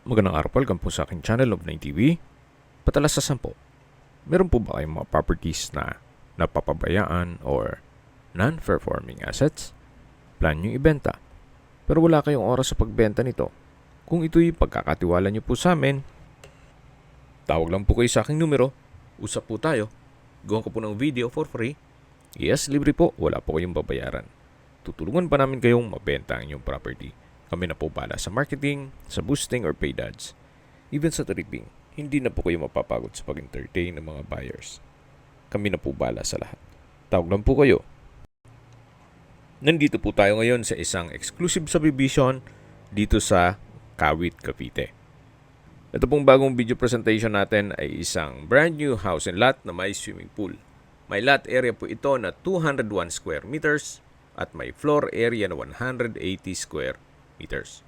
Magandang araw po, welcome po sa aking channel of 9TV. Patalas sa 10. Meron po ba kayong mga properties na napapabayaan or non-performing assets? Plan nyo ibenta, pero wala kayong oras sa pagbenta nito. Kung ito'y pagkakatiwala nyo po sa amin, tawag lang po kayo sa aking numero, usap po tayo, gawa ko po ng video for free. Yes, libre po, wala po kayong babayaran. Tutulungan pa namin kayong mabenta ang inyong property. Kami na po pala sa marketing, sa boosting or paid ads. Even sa tripping, hindi na po kayo mapapagod sa pag-entertain ng mga buyers. Kami na po bala sa lahat. Tawag lang po kayo. Nandito po tayo ngayon sa isang exclusive subdivision dito sa Kawit, Cavite. Ito pong bagong video presentation natin ay isang brand new house and lot na may swimming pool. May lot area po ito na 201 square meters at may floor area na 180 square meters.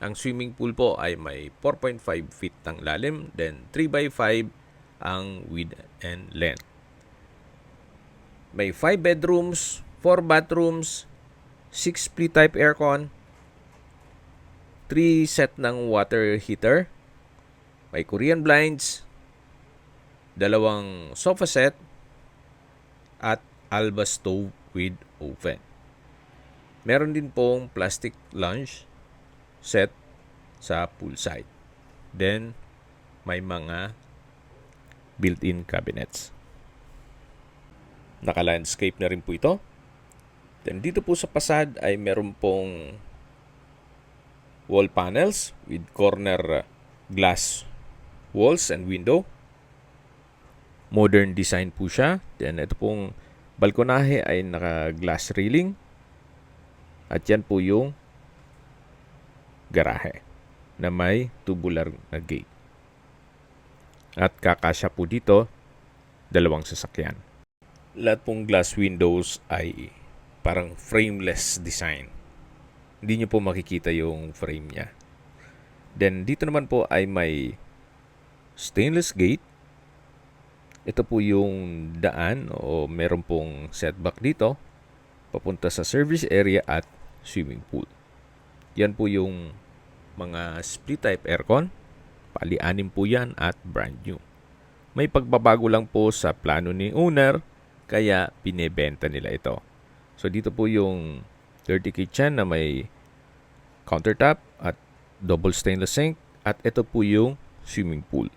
Ang swimming pool po ay may 4.5 feet ang lalim, then 3 by 5 ang width and length. May 5 bedrooms, 4 bathrooms, 6 split type aircon, 3 set ng water heater, may Korean blinds, 2 sofa set, at Alba stove with oven. Meron din pong plastic lounge set sa poolside. Then, may mga built-in cabinets. Naka-landscape na rin po ito. Then, dito po sa fasad ay meron pong wall panels with corner glass walls and window. Modern design po siya. Then, ito pong balkonahe ay naka-glass railing. At yan po yung garahe na may tubular na gate. At kakasya po dito 2 sasakyan. Lahat pong glass windows ay parang frameless design. Hindi nyo po makikita yung frame niya. Then dito naman po ay may stainless gate. Ito po yung daan o meron pong setback dito papunta sa service area at swimming pool. Yan po yung mga split type aircon. Pali-anim po yan at brand new. May pagbabago lang po sa plano ni owner kaya pinebenta nila ito. So dito po yung dirty kitchen na may countertop at double stainless sink at ito po yung swimming pool.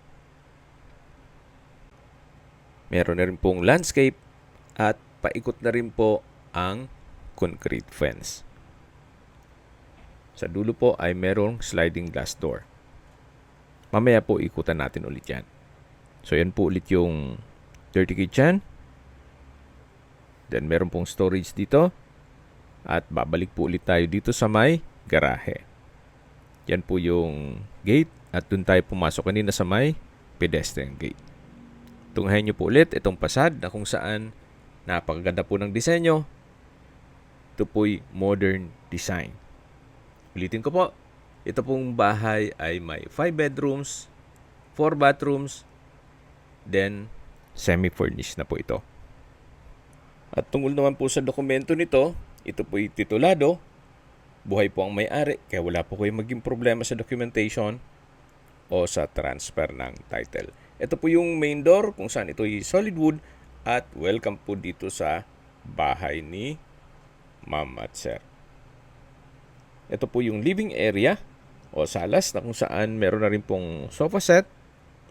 Meron na rin pong landscape at paikot na rin po ang concrete fence. Sa dulo po ay merong sliding glass door. Mamaya po ikutan natin ulit yan. So yan po ulit yung dirty kitchen. Then meron pong storage dito. At babalik po ulit tayo dito sa may garahe. Yan po yung gate. At dun tayo pumasok kanina sa may pedestrian gate. Tunghayin nyo po ulit itong fasad na kung saan napakaganda po ng disenyo. Ito po'y modern design. Ulitin ko po, ito pong bahay ay may 5 bedrooms, 4 bathrooms, then semi-furnished na po ito. At tungkol naman po sa dokumento nito, ito po'y titulado, buhay po ang may-ari, kaya wala po kayong maging problema sa documentation o sa transfer ng title. Ito po yung main door kung saan ito ay solid wood at welcome po dito sa bahay ni Ma'am at Sir. Ito po yung living area o salas na kung saan meron na rin pong sofa set,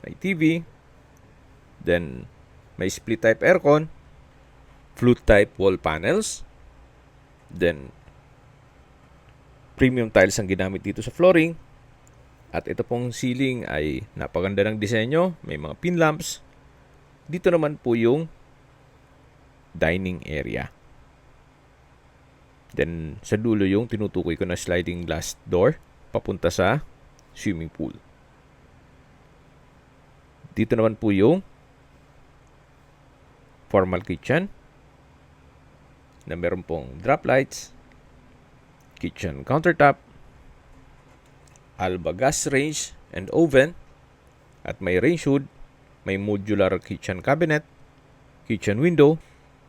may TV, then may split type aircon, flute type wall panels, then premium tiles ang ginamit dito sa flooring, at ito pong ceiling ay napaganda ng disenyo, may mga pin lamps. Dito naman po yung dining area. Then, sa dulo yung tinutukoy ko na sliding glass door papunta sa swimming pool. Dito naman po yung formal kitchen na meron pong drop lights, kitchen countertop, Alba gas range and oven, at may range hood, may modular kitchen cabinet, kitchen window,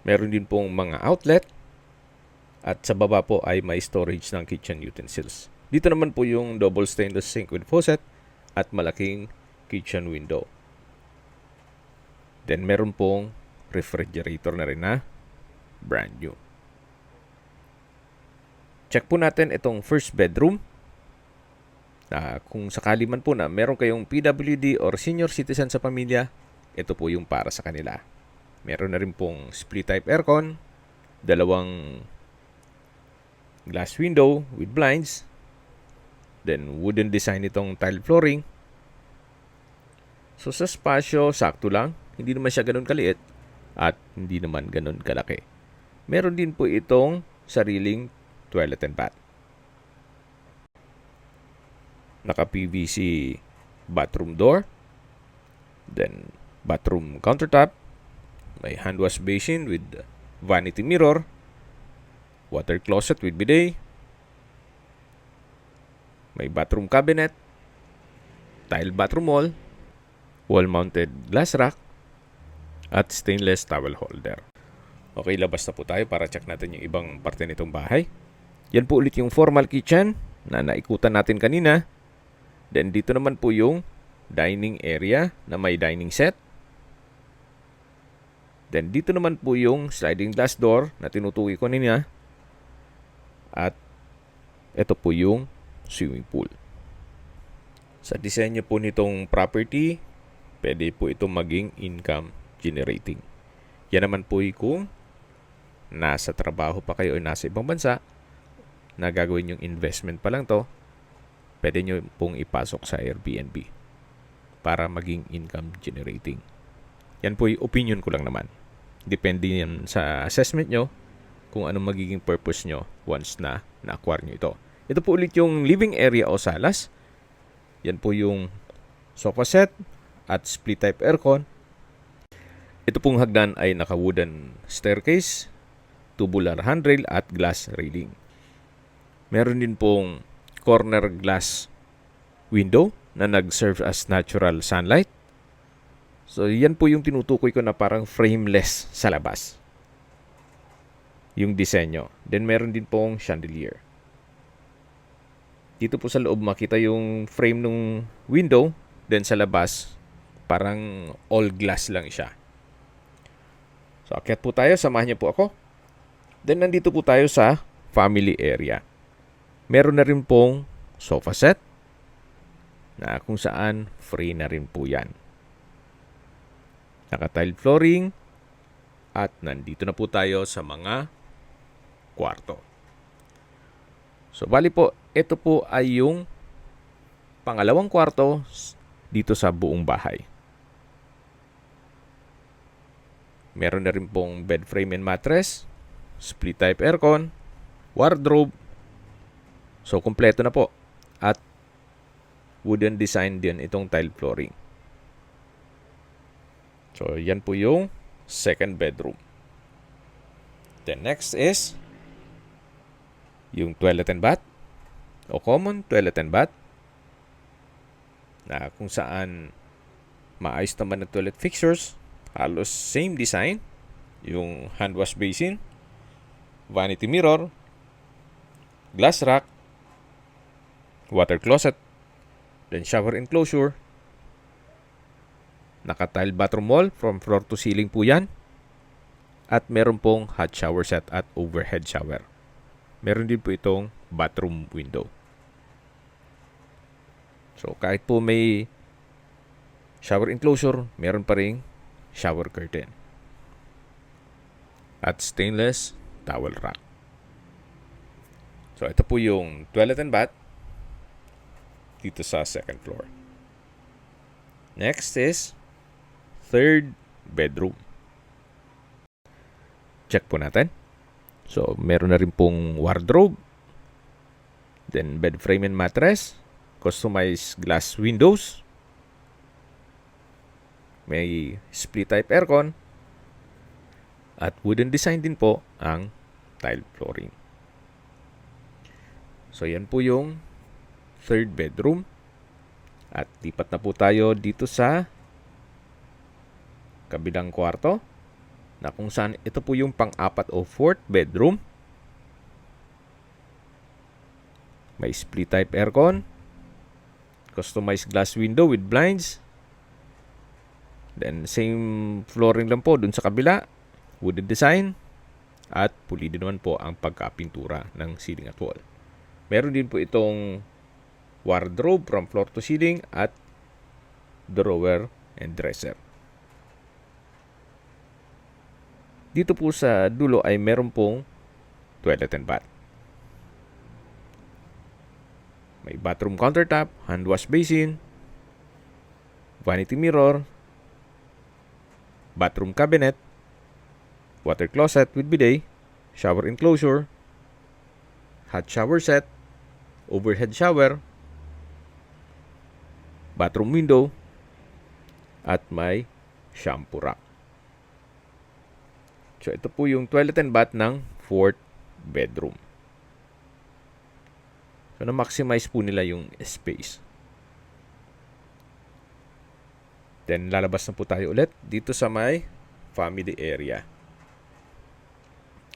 meron din pong mga outlet, at sa baba po ay may storage ng kitchen utensils. Dito naman po yung double stainless sink with faucet at malaking kitchen window. Then meron pong refrigerator na rin na brand new. Check po natin itong first bedroom. Kung sakali man po na meron kayong PWD or senior citizen sa pamilya, ito po yung para sa kanila. Meron na rin pong split type aircon, dalawang glass window with blinds, then wooden design itong tile flooring. So sa spasyo, sakto lang. Hindi naman siya ganun kaliit at hindi naman ganun kalaki. Meron din po itong sariling toilet and bath. Naka-PVC bathroom door. Then bathroom countertop. May hand wash basin with vanity mirror. Water closet with bidet. May bathroom cabinet. Tile bathroom wall. Wall-mounted glass rack. At stainless towel holder. Okay, labas na po tayo para check natin yung ibang parte nitong bahay. Yan po ulit yung formal kitchen na naikutan natin kanina. Then dito naman po yung dining area na may dining set. Then dito naman po yung sliding glass door na tinutukoy ko kanina. At ito po yung swimming pool. Sa disenyo po nitong property, pwede po itong maging income generating. Yan naman po kung nasa trabaho pa kayo o nasa ibang bansa na gagawin yung investment pa lang to, pwede nyo pong ipasok sa Airbnb para maging income generating. Yan po yung opinion ko lang naman. Depende yan sa assessment nyo kung anong magiging purpose nyo once na na-acquire nyo ito. Ito po ulit yung living area o salas. Yan po yung sofa set at split type aircon. Ito pong hagdan ay naka-wooden staircase, tubular handrail at glass railing. Meron din pong corner glass window na nag-serve as natural sunlight. So, yan po yung tinutukoy ko na parang frameless sa labas. Yung disenyo. Then, meron din pong chandelier. Dito po sa loob makita yung frame ng window. Then, sa labas, parang all glass lang siya. So, akyat po tayo. Samahan niyo po ako. Then, nandito po tayo sa family area. Meron na rin pong sofa set na kung saan free na rin po yan. Naka-tile flooring at nandito na po tayo sa mga kwarto. So, bali po, ito po ay yung pangalawang kwarto dito sa buong bahay. Meron na rin pong bed frame and mattress, split type aircon, wardrobe. So, kumpleto na po. At wooden design din itong tile flooring. So, yan po yung second bedroom. Then, next is yung toilet and bath o common toilet and bath na kung saan maayos naman na toilet fixtures. Halos same design. Yung hand wash basin, vanity mirror, glass rack, water closet, then shower enclosure. Naka-tile bathroom wall from floor to ceiling po yan. At meron pong hot shower set at overhead shower. Meron din po itong bathroom window. So kahit po may shower enclosure, meron pa ring shower curtain. At stainless towel rack. So ito po yung toilet and bath dito sa second floor. Next is third bedroom. Check po natin. So, meron na rin pong wardrobe. Then, bed frame and mattress. Customized glass windows. May split type aircon. At wooden design din po ang tile flooring. So, yan po yung third bedroom. At lipat na po tayo dito sa kabilang kwarto na kung saan ito po yung pang-apat o fourth bedroom. May split type aircon. Customized glass window with blinds. Then same flooring lang po dun sa kabila. Wooden design. At pulido naman po ang pagkapintura ng ceiling at wall. Meron din po itong wardrobe from floor to ceiling at drawer and dresser. Dito po sa dulo ay meron pong toilet and bath. May bathroom countertop, hand wash basin, vanity mirror, bathroom cabinet, water closet with bidet, shower enclosure, hot shower set, overhead shower, bathroom window, at may shampoo rack. So ito po yung toilet and bath ng 4th bedroom. So na-maximize po nila yung space. Then lalabas na po tayo ulit dito sa may family area.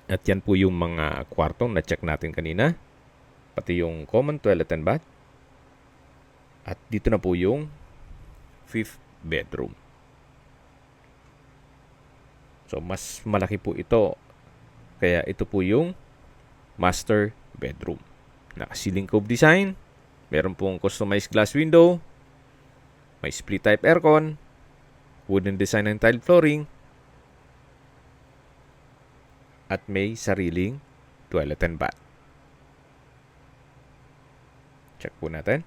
At yan po yung mga kwartong na-check natin kanina. Pati yung common toilet and bath. At dito na po yung 5th bedroom. So mas malaki po ito. Kaya ito po yung master bedroom. Naka-ceiling cove design. Meron pong customized glass window. May split type aircon. Wooden design ng tile flooring. At may sariling toilet and bath. Check po natin.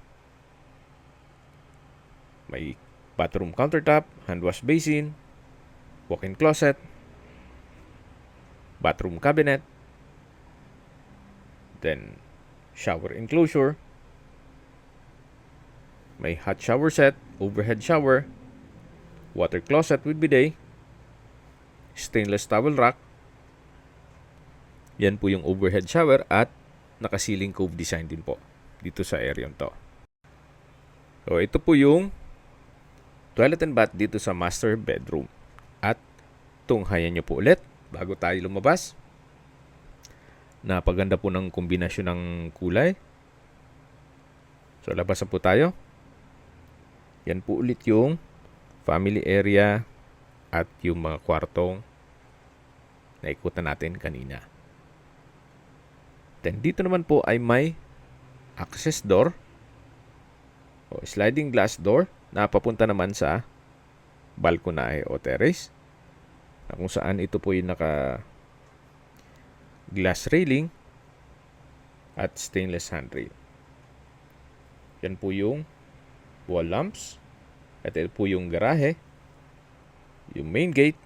May bathroom countertop, hand wash basin, walk-in closet, bathroom cabinet, then shower enclosure, may hot shower set, overhead shower, water closet with bidet, stainless towel rack. Yan po yung overhead shower at naka-ceiling cove design din po dito sa area to. So ito po yung toilet and bath dito sa master bedroom. At tunghayan nyo po ulit bago tayo lumabas. Napaganda po ng kombinasyon ng kulay. So labas na po tayo. Yan po ulit yung family area at yung mga kwartong naikutan natin kanina. Then dito naman po ay may access door o sliding glass door na papunta naman sa balkonahe o terrace, na kung saan ito po yung naka glass railing at stainless handrail. Yan po yung wall lamps. At ito po yung garahe, yung main gate,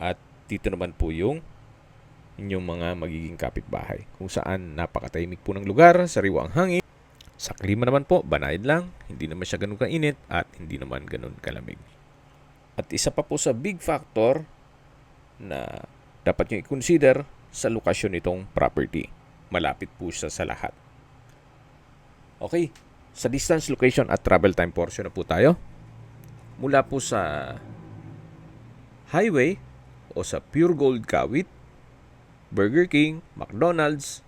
at dito naman po yung inyong mga magiging kapitbahay, kung saan napakatahimik po ng lugar, sariwa ang hangin. Sa klima naman po, banayad lang, hindi naman siya ganun kainit at hindi naman ganun kalamig. At isa pa po sa big factor na dapat nyo i-consider sa lokasyon nitong property. Malapit po siya sa lahat. Okay, sa distance, location at travel time portion na po tayo. Mula po sa highway o sa Pure Gold Kawit, Burger King, McDonald's,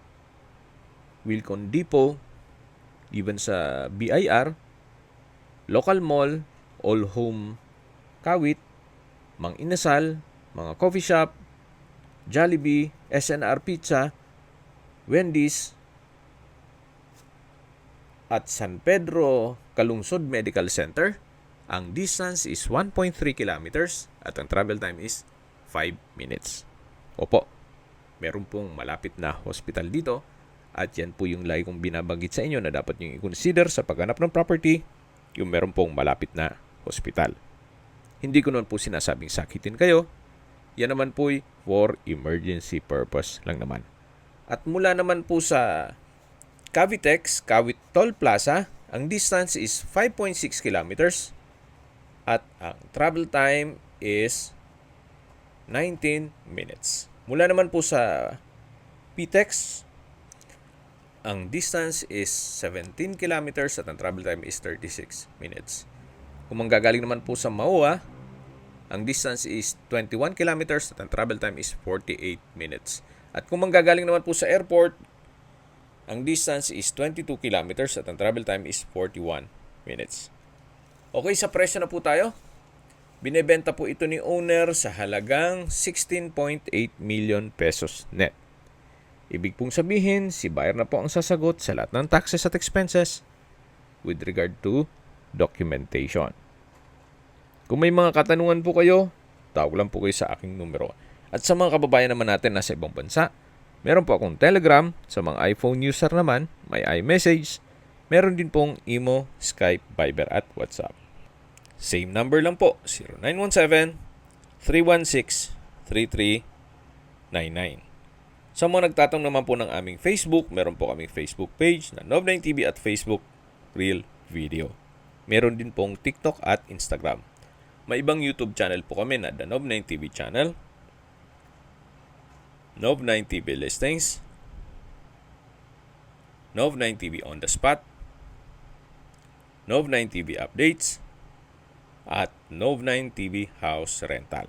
Wilcon Depot, even sa BIR, local mall, All Home Kawit, Mang Inasal, mga coffee shop, Jollibee, SNR Pizza, Wendy's, at San Pedro Calungsod Medical Center, ang distance is 1.3 kilometers at ang travel time is 5 minutes. Opo, meron pong malapit na hospital dito. At yan po yung lagi kong binabanggit sa inyo na dapat nyo i-consider sa paghanap ng property, yung meron pong malapit na hospital. Hindi ko naman po sinasabing sakitin kayo. Yan naman po for emergency purpose lang naman. At mula naman po sa Cavitex, Kawit Toll Plaza, ang distance is 5.6 kilometers at ang travel time is 19 minutes. Mula naman po sa PTEX, ang distance is 17 kilometers at ang travel time is 36 minutes. Kung manggagaling naman po sa MAUA, ang distance is 21 kilometers at ang travel time is 48 minutes. At kung manggagaling naman po sa airport, Ang distance is 22 kilometers at ang travel time is 41 minutes. Okay, sa presyo na po tayo. Binebenta po ito ni owner sa halagang 16.8 million pesos net. Ibig pong sabihin, si buyer na po ang sasagot sa lahat ng taxes at expenses with regard to documentation. Kung may mga katanungan po kayo, tawag lang po kayo sa aking numero. At sa mga kababayan naman natin nasa ibang bansa, meron po akong Telegram. Sa mga iPhone user naman, may iMessage. Meron din pong Imo, Skype, Viber at WhatsApp. Same number lang po, 0917-316-3399. Sa mga nagtatanong naman po ng aming Facebook, meron po kaming Facebook page na Nov9TV at Facebook Real Video. Meron din pong TikTok at Instagram. May ibang YouTube channel po kami na The Nov9TV channel, Nov9TV Listings, Nov9TV On The Spot, Nov9TV Updates, at Nov9TV House Rental.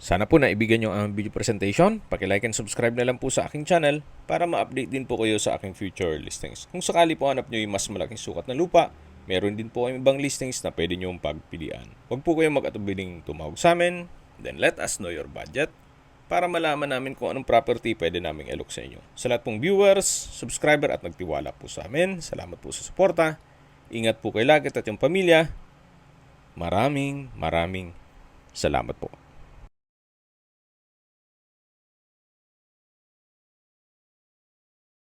Sana po naibigyan nyo ang video presentation. Paki-like and subscribe na lang po sa aking channel para ma-update din po kayo sa aking future listings. Kung sakali po hanap nyo yung mas malaking sukat na lupa, meron din po kayong ibang listings na pwede nyo pagpilian. Huwag po kayong mag-atubiling tumawag sa amin, then let us know your budget para malaman namin kung anong property pwede naming ilok sa inyo. Sa lahat pong viewers, subscriber at nagtiwala po sa amin, salamat po sa suporta. Ingat po kayo lagi at yung pamilya. Maraming salamat po.